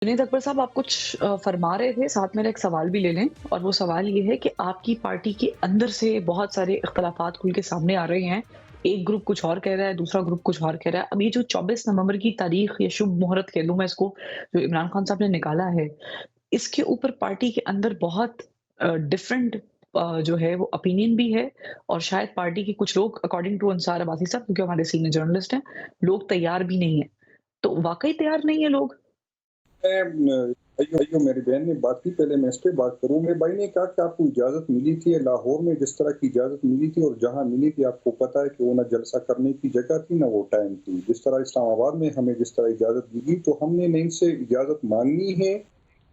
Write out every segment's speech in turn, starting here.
जुनैद अकबर साहब, आप कुछ फरमा रहे थे, साथ मेरा एक सवाल भी ले लें, और वो सवाल ये है कि आपकी पार्टी के अंदर से बहुत सारे इख्तलाफात खुल के सामने आ रहे हैं। एक ग्रुप कुछ और कह रहा है, दूसरा ग्रुप कुछ और कह रहा है। अब ये जो 24 नवंबर की तारीख या शुभ मुहूर्त कह लूँ मैं इसको, जो इमरान खान साहब ने निकाला है, इसके ऊपर पार्टी के अंदर बहुत डिफरेंट जो है वो ओपिनियन भी है, और शायद पार्टी के कुछ लोग, अकॉर्डिंग टू अंसार अब्बासी साहब, क्योंकि हमारे सीनियर जर्नलिस्ट हैं, लोग तैयार भी नहीं हैं। तो वाक़ई तैयार नहीं है लोग? भाइयों मेरी बहन ने बात की, पहले मैं इस पे बात करूँ। मेरे भाई ने कहा कि आपको इजाज़त मिली थी लाहौर में, जिस तरह की इजाज़त मिली थी और जहाँ मिली थी आपको पता है कि वो ना जलसा करने की जगह थी, ना वो टाइम थी। जिस तरह इस्लामाबाद में हमें जिस तरह इजाज़त दी गई, तो हमने ना इनसे इजाज़त माँगनी है,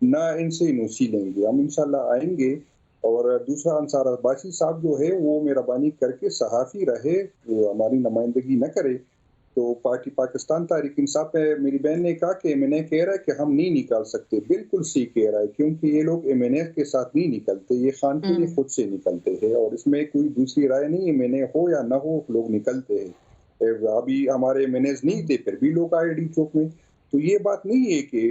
ना इनसे एनओसी लेंगे। हम इंशाल्लाह आएँगे। और दूसरा अंसार अब्बासी साहब जो है वो मेहरबानी करके सहाफ़ी रहे, वो हमारी नुमाइंदगी ना करे। तो पार्टी पाकिस्तान तहरीक इंसाफ पे मेरी बहन ने कहा कि एमएनए कह रहा है कि हम नहीं निकाल सकते। बिल्कुल सही कह रहा है, क्योंकि ये लोग एमएनए के साथ नहीं निकलते, ये खान के लिए हुँ। खुद से निकलते हैं और इसमें कोई दूसरी राय नहीं। एमएनए हो या ना हो, लोग निकलते हैं। अभी हमारे एमएनएज नहीं हुँ। थे, फिर भी लोग आए डी चौक में। तो ये बात नहीं है कि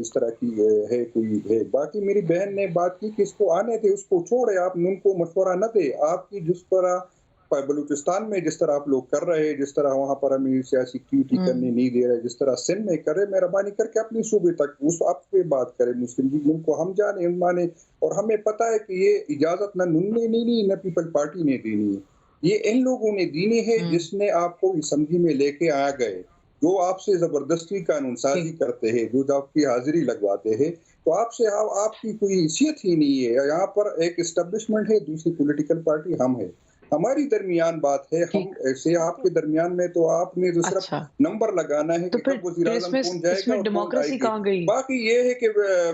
इस तरह की है कोई है। बाकी मेरी बहन ने बात की कि इसको आने थे, उसको छोड़े, आप उनको मशवरा न दे। आपकी जिस तरह बलूचिस्तान में जिस तरह आप लोग कर रहे हैं, जिस तरह वहाँ पर हमें सियासी एक्टिविटी करने हुँ। नहीं दे रहे, जिस तरह सिंध में करे, मेहरबानी करके अपनी सूबे तक उस आप पे बात करें। मुस्लिम लीग नून को हम जाने हम माने, और हमें पता है कि ये इजाजत न नून ने नहीं, न पीपल पार्टी ने देनी है। ये इन लोगों ने देनी है हुँ। जिसने आपको असम्बली में लेके आ गए, जो आपसे जबरदस्ती कानून साजी जी। करते हैं, जो आपकी हाजिरी लगवाते हैं। तो आपसे आपकी कोई हैसियत ही नहीं है। यहाँ पर एक एस्टेब्लिशमेंट है, दूसरी पॉलिटिकल पार्टी हम है। हमारी दरमियान बात है, हम ठीक। ऐसे आपके दरमियान में तो आपने जो सिर्फ अच्छा, नंबर लगाना है तो कि फिर कब वज़ीर-ए-आज़म इसमें कौन जाएगा इसमें और कौन डेमोक्रेसी आएगी। कहाँ गई? बाकी ये है कि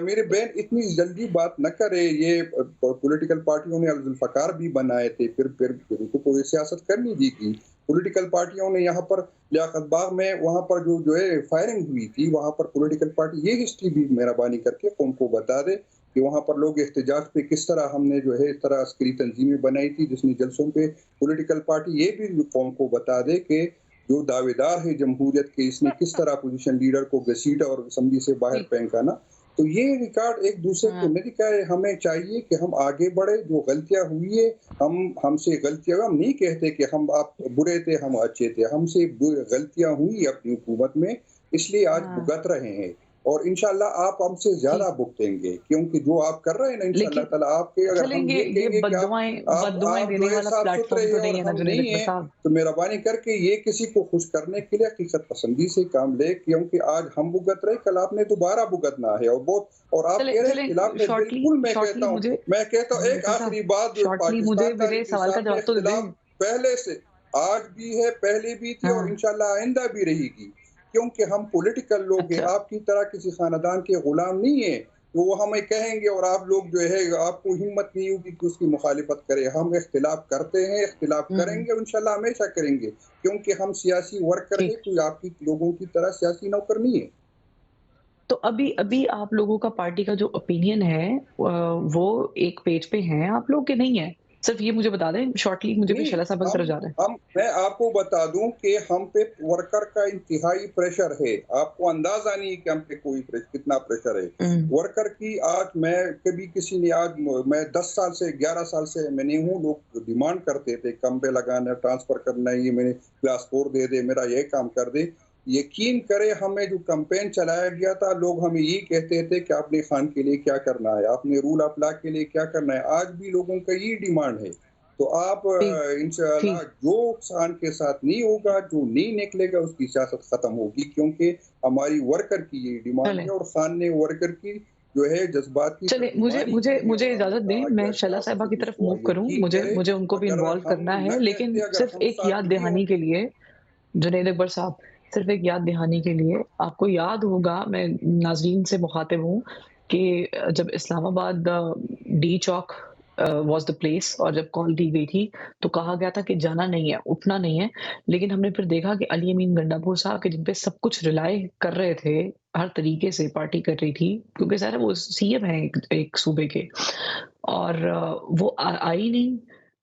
मेरी बहन इतनी जल्दी बात न करे। ये पॉलिटिकल पार्टियों ने ज़ुल्फ़िकार भी बनाए थे, फिर उनको कोई सियासत करनी दी थी। पॉलिटिकल पार्टियों ने यहाँ पर लियाकत बाग में वहाँ पर जो है फायरिंग हुई थी, वहाँ पर पॉलिटिकल पार्टी ये हिस्ट्री भी मेहरबानी करके कौम को बता दे कि वहाँ पर लोग एहतजाज पे किस तरह हमने जो है इस तरह अस्करी तंजीमें बनाई थी, जिसने जलसों पे पॉलिटिकल पार्टी ये भी कौम को बता दे कि जो दावेदार है जमहूरियत के, इसने किस तरह अपोजिशन लीडर को घसीटा और असेंबली से बाहर ठीक। फेंका। तो ये रिकॉर्ड एक दूसरे को हाँ। नहीं दिखाए। हमें चाहिए कि हम आगे बढ़े। जो गलतियां हुई है, हमसे गलतियां, हम नहीं कहते कि हम आप बुरे थे हम अच्छे थे, हमसे गलतियां हुई अपनी हुकूमत में, इसलिए आज हाँ। भुगत रहे हैं। और इंशाल्लाह आप हमसे ज्यादा जी, भुगतेंगे, क्योंकि जो आप कर रहे हैं ना, इंशाल्लाह लेकिन ताला आपके, अगर हम चलेंगे, ये ये कहेंगे कि बद्दुआएँ बद्दुआएँ आप जो देने है वाला साफ सुथरे प्लेटफ़ॉर्म तो हैं नहीं और है ना हम जुनैद नहीं अकबर है, साहब। तो मेहरबानी करके ये किसी को खुश करने के लिए हकीकत पसंदी से काम ले, क्योंकि आज हम भुगत रहे, कल आपने दोबारा भुगतना है। और आप चलें कह रहे हैं चलें, खिलाफ है, शॉर्टली बिल्कुल शॉर्टली मुझे मैं कहता हूँ जुनैद एक अकबर साहब, आखिरी बात, जो शॉर्टली मुझे पाकिस्तान मेरे तारीख सवाल का इंसाफ में जवाब तो इख्तिलाफ दें। पहले से आज भी है, पहले भी थी और हाँ। इंशाल्लाह आइंदा भी रहेगी, क्योंकि हम पॉलिटिकल लोग हैं, अच्छा। आपकी तरह किसी खानदान के गुलाम नहीं है। तो वो हमें कहेंगे और आप लोग जो है आपको हिम्मत नहीं होगी कि उसकी मुखालिफत करें। हम इख्तिलाफ करते हैं, इख्तिलाफ हुँ। करेंगे और इंशाल्लाह हमेशा करेंगे, क्योंकि हम सियासी वर्कर हैं, ठीक। कोई आपकी लोगों की तरह सियासी नौकर नहीं है। तो अभी अभी आप लोगों का पार्टी का जो ओपिनियन है, वो एक पेज पे है आप लोग के नहीं है? सिर्फ़ ये मुझे बता दें शॉर्टली, मुझे फिर नहीं, शैला साहब की तरफ जाना है। मैं आपको बता दूँ कि हम पे वर्कर का इंतहाई प्रेशर है। आपको अंदाज़ा नहीं है कि हम पे कितना प्रेशर है। हुँ। वर्कर की आज मैं कभी किसी ने आज मैं 10 साल से 11 साल से मैंने हूँ, लोग डिमांड करते थे खंभे लगाना, ट्रांसफ़र करना, ये मैंने क्लास 4 दे दे, मेरा ये काम कर दे। यकीन करें, हमें जो कैम्पेन चलाया गया था, लोग हमें यही कहते थे कि आपने खान के लिए क्या करना है? आपने रूल ऑफ लॉ के लिए क्या करना है? आज भी लोगों का यही डिमांड है। तो आप ठीक, इंशाअल्लाह ठीक। जो खान के साथ नहीं होगा, जो नहीं निकलेगा, उसकी सियासत खत्म होगी, क्योंकि हमारी वर्कर की ये डिमांड है चलें और खान ने वर्कर की जो है जज़्बात की चलें, मुझे तर्जुमानी मुझे की है मुझे और हमें इजाज़त दें, कहा मैं गया कि शैला आप साहिबा की तरफ इसको मूव करूँ, यकीन मुझे करें। मुझे उनको भी अगर इन्वॉल्व हम करना न है, लेकिन कहते, अगर सिर्फ़ हम एक साथ याद नहीं दहानी के लिए, जुनैद अकबर साहब, सिर्फ़ एक याद दहानी के लिए, आपको याद होगा, मैं नाज़रीन से मुख़ातिब हूँ कि जब Islamabad D Chowk was the place, और जब कॉल दी गई थी, तो कहा गया था कि जाना नहीं है, उठना नहीं है। लेकिन हमने फिर देखा कि अली अमीन गंडापुर साहब, के जिन पे सब कुछ रिलाय कर रहे थे, हर तरीके से पार्टी कर रही थी, क्योंकि ज़ाहिर है वो सीएम हैं एक एक सूबे के, और वो आई नहीं,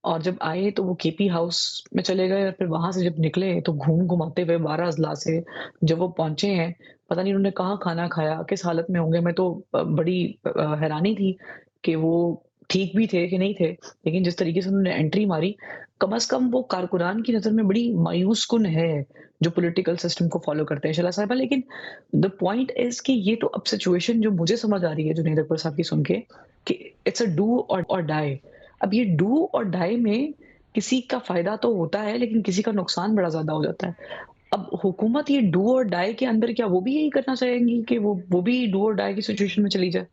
اور جب آئے تو وہ کے پی ہاؤس میں چلے گئے اور پھر وہاں سے جب نکلے تو گھوماتے ہوئے 12 اضلاع سے جب وہ پہنچے ہیں، پتہ نہیں انہوں نے کہاں کھانا کھایا، کس حالت میں ہوں گے، میں تو بڑی حیرانی تھی کہ وہ ٹھیک بھی تھے کہ نہیں تھے، لیکن جس طریقے سے انہوں نے انٹری ماری، کم از کم وہ کارکنان کی نظر میں بڑی مایوس کن ہے، جو پولیٹیکل سسٹم کو فالو کرتے ہیں شعلہ صاحبہ، لیکن the point is کہ یہ تو اب سچویشن جو مجھے سمجھ آ رہی ہے جنید اکبر صاحب کی سن کے کہ اٹس اے ڈو اور ڈائی. اب یہ ڈو اور ڈائی میں کسی کا فائدہ تو ہوتا ہے لیکن کسی کا نقصان بڑا زیادہ ہو جاتا ہے. اب حکومت یہ ڈو اور ڈائی کے اندر کیا وہ بھی یہی کرنا چاہیں گی کہ وہ بھی ڈو اور ڈائی کی سچویشن میں چلی جائے؟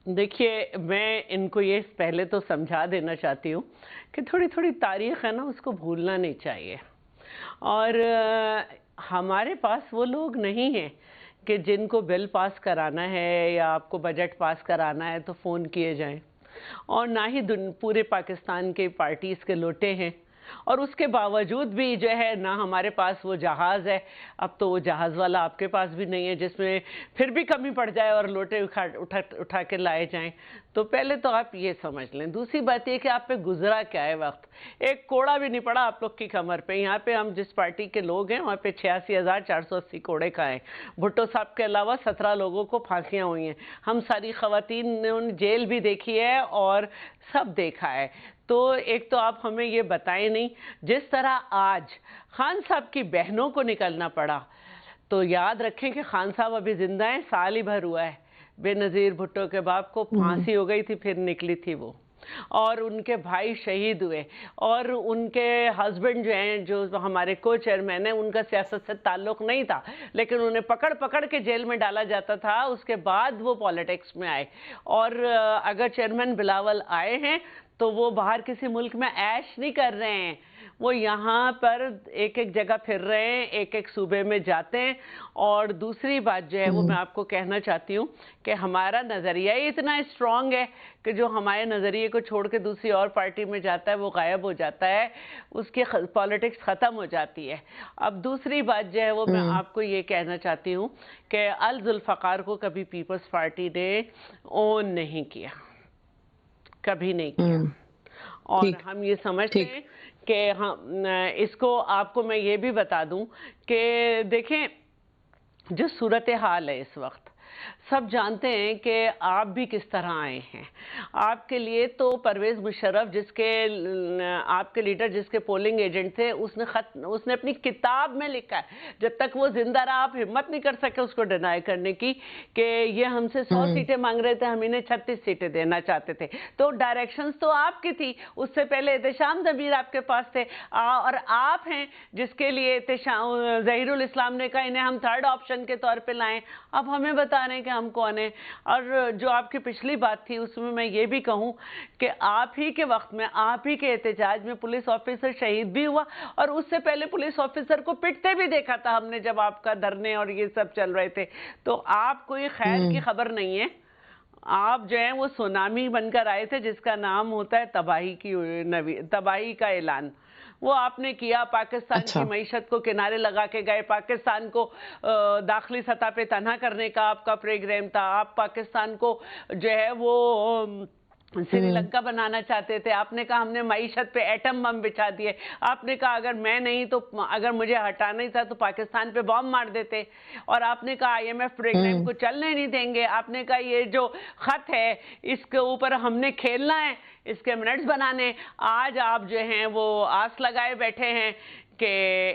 دیکھیے، میں ان کو یہ پہلے تو سمجھا دینا چاہتی ہوں کہ تھوڑی تھوڑی تاریخ ہے نا، اس کو بھولنا نہیں چاہیے. اور ہمارے پاس وہ لوگ نہیں ہیں کہ جن کو بل پاس کرانا ہے یا آپ کو بجٹ پاس کرانا ہے تو فون کیے جائیں، اور نہ ہی پورے پاکستان کے پارٹیز کے لوٹے ہیں. اور اس کے باوجود بھی جو ہے نہ ہمارے پاس وہ جہاز ہے. اب تو وہ جہاز والا آپ کے پاس بھی نہیں ہے جس میں پھر بھی کمی پڑ جائے اور لوٹے اٹھا کے لائے جائیں. تو پہلے تو آپ یہ سمجھ لیں. دوسری بات یہ کہ آپ پہ گزرا کیا ہے وقت. ایک کوڑا بھی نہیں پڑا آپ لوگ کی کمر پہ. یہاں پہ ہم جس پارٹی کے لوگ ہیں وہاں پہ 86,480 کوڑے کھائے. بھٹو صاحب کے علاوہ 17 لوگوں کو پھانسیاں ہوئی ہیں. ہم ساری خواتین نے جیل بھی دیکھی ہے اور سب دیکھا ہے. تو ایک تو آپ ہمیں یہ بتائیں نہیں. جس طرح آج خان صاحب کی بہنوں کو نکلنا پڑا، تو یاد رکھیں کہ خان صاحب ابھی زندہ ہیں، سال ہی بھر ہوا ہے. بے نظیر بھٹو کے باپ کو پھانسی ہو گئی تھی، پھر نکلی تھی وہ، اور ان کے بھائی شہید ہوئے، اور ان کے ہسبینڈ جو ہیں جو ہمارے کو چیئرمین ہیں ان کا سیاست سے تعلق نہیں تھا، لیکن انہیں پکڑ کے جیل میں ڈالا جاتا تھا. اس کے بعد وہ پالیٹکس میں آئے. اور اگر چیئرمین بلاول آئے ہیں تو وہ باہر کسی ملک میں عیش نہیں کر رہے ہیں، وہ یہاں پر ایک ایک جگہ پھر رہے ہیں، ایک ایک صوبے میں جاتے ہیں. اور دوسری بات جو ہے وہ میں آپ کو کہنا چاہتی ہوں کہ ہمارا نظریہ ہی اتنا اسٹرانگ ہے کہ جو ہمارے نظریے کو چھوڑ کے دوسری اور پارٹی میں جاتا ہے وہ غائب ہو جاتا ہے، اس کی پالیٹکس ختم ہو جاتی ہے. اب دوسری بات جو ہے وہ میں آپ کو یہ کہنا چاہتی ہوں کہ ذوالفقار کو کبھی پیپلز پارٹی نے اون نہیں کیا، کبھی نہیں کیا. اور ہم یہ سمجھتے ہیں کہ اس کو آپ کو میں یہ بھی بتا دوں کہ دیکھیں جو صورتحال ہے اس وقت، سب جانتے ہیں کہ آپ بھی کس طرح آئے ہیں. آپ کے لیے تو پرویز مشرف جس کے آپ کے لیڈر جس کے پولنگ ایجنٹ تھے، اس نے اپنی کتاب میں لکھا ہے، جب تک وہ زندہ رہا آپ ہمت نہیں کر سکے اس کو ڈینائی کرنے کی کہ یہ ہم سے 100 سیٹیں مانگ رہے تھے، ہم انہیں 36 سیٹیں دینا چاہتے تھے. تو ڈائریکشنز تو آپ کی تھی. اس سے پہلے احتشام ضمیر آپ کے پاس تھے، اور آپ ہیں جس کے لیے ظہیر الاسلام نے کہا انہیں ہم تھرڈ آپشن کے طور پہ لائیں. اب ہمیں بتا رہے ہیں کہ ہم کون ہیں. اور جو آپ کی پچھلی بات تھی اس میں یہ بھی کہوں کہ آپ ہی کے وقت میں، آپ ہی کے احتجاج میں پولیس آفیسر شہید بھی ہوا، اور اس سے پہلے پولیس آفیسر کو پٹتے بھی دیکھا تھا ہم نے جب آپ کا دھرنے اور یہ سب چل رہے تھے. تو آپ کوئی خیر کی خبر نہیں ہے. آپ جو ہیں وہ سونامی بن کر آئے تھے جس کا نام ہوتا ہے تباہی کا اعلان. وہ آپ نے کیا، پاکستان کی معیشت کو کنارے لگا کے گئے، پاکستان کو داخلی سطح پہ تنہا کرنے کا آپ کا پروگرام تھا. آپ پاکستان کو جو ہے وہ سری لنکا بنانا چاہتے تھے. آپ نے کہا ہم نے معیشت پہ ایٹم بم بچھا دیے. آپ نے کہا اگر میں نہیں تو اگر مجھے ہٹانا ہی تھا تو پاکستان پہ بم مار دیتے. اور آپ نے کہا IMF پروگرام کو چلنے نہیں دیں گے. آپ نے کہا یہ جو خط ہے اس کے اوپر ہم نے کھیلنا ہے، اس کے منٹس بنانے. آج آپ جو ہیں وہ آس لگائے بیٹھے ہیں کہ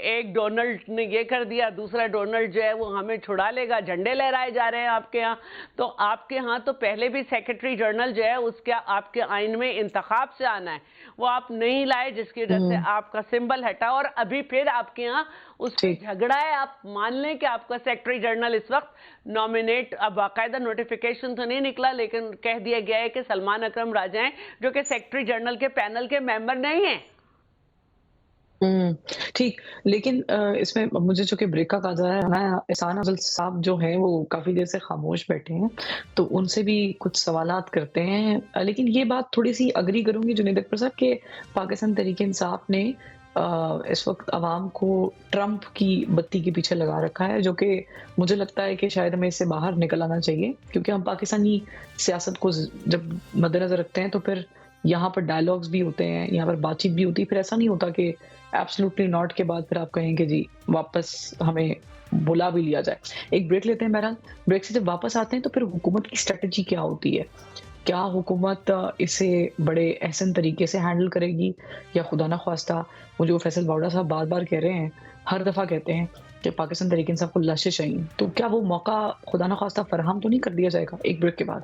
ایک ڈونلڈ نے یہ کر دیا، دوسرا ڈونلڈ جو ہے وہ ہمیں چھڑا لے گا. جھنڈے لہرائے جا رہے ہیں آپ کے ہاں. تو آپ کے ہاں تو پہلے بھی سیکرٹری جنرل جو ہے اس کا آپ کے آئین میں انتخاب سے آنا ہے، وہ آپ نہیں لائے جس کی وجہ سے آپ کا سمبل ہٹا. اور ابھی پھر آپ کے ہاں اس پہ جھگڑا ہے. آپ مان لیں کہ آپ کا سیکرٹری جنرل اس وقت نامنیٹ، اب باقاعدہ نوٹیفیکیشن تو نہیں نکلا لیکن کہہ دیا گیا ہے کہ سلمان اکرم راجہ ہیں جو کہ سیکرٹری جنرل کے پینل کے ممبر نہیں ہیں. ٹھیک، لیکن اس میں مجھے چونکہ بریک کا قاضا ہے، احسان افضل صاحب جو ہیں وہ کافی دیر سے خاموش بیٹھے ہیں تو ان سے بھی کچھ سوالات کرتے ہیں. لیکن یہ بات تھوڑی سی اگری کروں گی جنید اکبر صاحب کہ پاکستان تحریک انصاف نے اس وقت عوام کو ٹرمپ کی بتی کے پیچھے لگا رکھا ہے، جو کہ مجھے لگتا ہے کہ شاید ہمیں اس سے باہر نکل آنا چاہیے، کیونکہ ہم پاکستانی سیاست کو جب مد نظر رکھتے ہیں تو پھر یہاں پر ڈائلاگز بھی ہوتے ہیں، یہاں پر بات چیت بھی ہوتی ہے، پھر ایسا نہیں ہوتا کہ ایبسلیوٹلی ناٹ کے بعد پھر آپ کہیں کہ جی واپس ہمیں بلا بھی لیا جائے۔ ایک بریک لیتے ہیں بہرحال، بریک سے جب واپس آتے ہیں تو پھر حکومت کی اسٹریٹجی کیا ہوتی ہے؟ کیا حکومت اسے بڑے احسن طریقے سے ہینڈل کرے گی، یا خدا نخواستہ وہ جو فیصل باوڑا صاحب بار بار کہہ رہے ہیں، ہر دفعہ کہتے ہیں کہ پاکستان تحریک انصاف کو لاشیں چاہیے، تو کیا وہ موقع خدا نخواستہ فراہم تو نہیں کر دیا جائے گا ایک بریک کے بعد؟